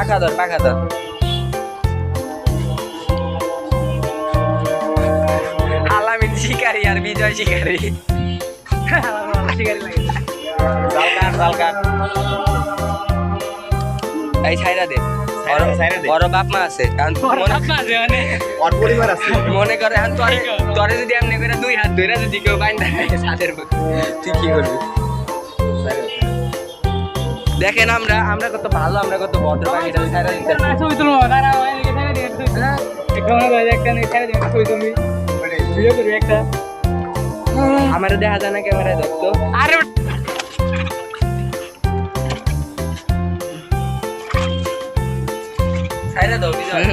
পাখা ধর আলামিন শিকারি আর বিজয় শিকারি এই ছাইরা দে বড় বাপ মা আছে মনে করে তোরে যদি এমনি করে 2 হাত ধরে যদি কেউ বাইন্দা ছাদের তুই কি করবি দেখেন আমরা কত ভালো আমরা কত ভদ্র পাখিটা ছাইরা দিতে আমার দেখা যায় না ক্যামেরায় ধরতো আরে ছাইরা দাও বিজয়